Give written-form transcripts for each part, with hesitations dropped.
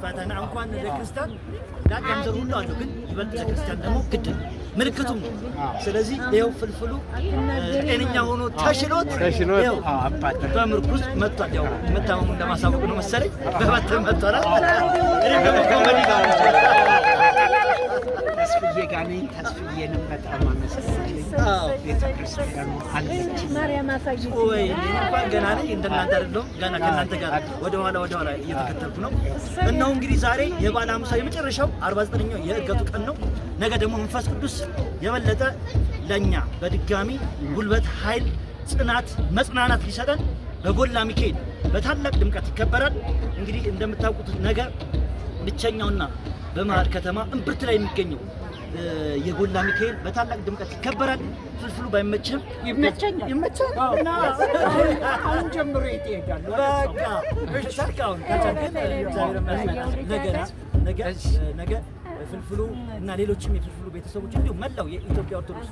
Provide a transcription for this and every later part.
ፈተና እንኳን ለክርስቲያን ዳግም ዘር ሁሉ አለው ግን ይበልጥ ለክርስቲያን ደግሞ ግድ ምልክቱም ነው። ስለዚህ ይኸው ፍልፍሉ ጤነኛ ሆኖ ተሽሎት ይኸው አባት በምርኩዝ መጥቷል። ያው መታመሙ እንደማሳወቅ ነው መሰለኝ በበትር መጥቷል። እኔ ደግሞ ኮሜዲ ጋር ተስፍዬ ጋር ነኝ። ተስፍዬንም በጣም አመሰግናለሁ። ቤተክርስቲያኑ አለች ማርያም አሳይኝ ወይ እንኳን ገና ነኝ እንደናንተ አይደለም ገና ከናንተ ጋር ወደ ኋላ እየተከተልኩ ነው። እነሆ እንግዲህ ዛሬ የበዓለ ሃምሳ የመጨረሻው 49ኛው የዕርገቱ ቀን ነው። ነገ ደግሞ መንፈስ ቅዱስ የበለጠ ለኛ በድጋሚ ጉልበት፣ ኃይል፣ ጽናት፣ መጽናናት ሊሰጠን በጎላ ሚካኤል በታላቅ ድምቀት ይከበራል። እንግዲህ እንደምታውቁት ነገ ብቸኛውና በመሃል ከተማ እምብርት ላይ የሚገኘው የጎላ ሚካኤል በታላቅ ድምቀት ይከበራል። ፍልፍሉ ባይመችም ይመቻል። አሁን ጀምሮ ይሄዳሉ። በቃ ሰርካውን ከጨርገን ነገ ፍልፍሉ እና ሌሎችም የፍልፍሉ ቤተሰቦች እንዲሁም መላው የኢትዮጵያ ኦርቶዶክስ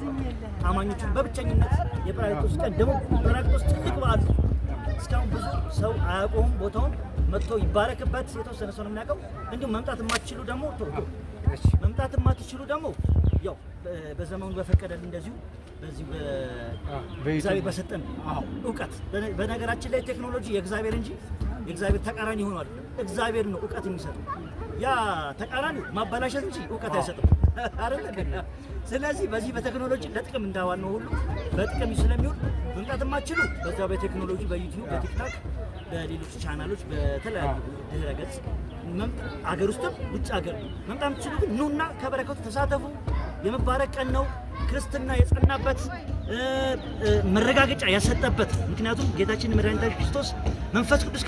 አማኞችን በብቸኝነት የጰራቅሊጦስ ቀን ደግሞ ጰራቅሊጦስ ትልቅ በዓል እስካሁን ብዙ ሰው አያውቀውም። ቦታውን መጥቶ ይባረክበት። የተወሰነ ሰው ነው የሚያውቀው። እንዲሁም መምጣት የማትችሉ ደግሞ መምጣት የማትችሉ ደግሞ ያው በዘመኑ በፈቀደልን እንደዚሁ በዚህ በእግዚአብሔር በሰጠን እውቀት በነገራችን ላይ ቴክኖሎጂ የእግዚአብሔር እንጂ የእግዚአብሔር ተቃራኒ ሆኗል። እግዚአብሔር ነው እውቀት የሚሰጠው። ያ ተቃራኒ ማበላሸት እንጂ እውቀት አይሰጥም አይደል? ስለዚህ በዚህ በቴክኖሎጂ ለጥቅም እንዳዋል ነው ሁሉ በጥቅም ስለሚውል መምጣት የማትችሉ በዛው በቴክኖሎጂ በዩቲዩብ በቲክታክ በሌሎች ቻናሎች በተለያዩ ድህረ ገጽ አገር ውስጥም ውጭ ሀገር መምጣት የምትችሉ ግን ኑና ከበረከቱ ተሳተፉ። የመባረክ ቀን ነው። ክርስትና የጸናበት መረጋገጫ ያሰጠበት ምክንያቱም ጌታችን መድኃኒታችን ክርስቶስ መንፈስ ቅዱስ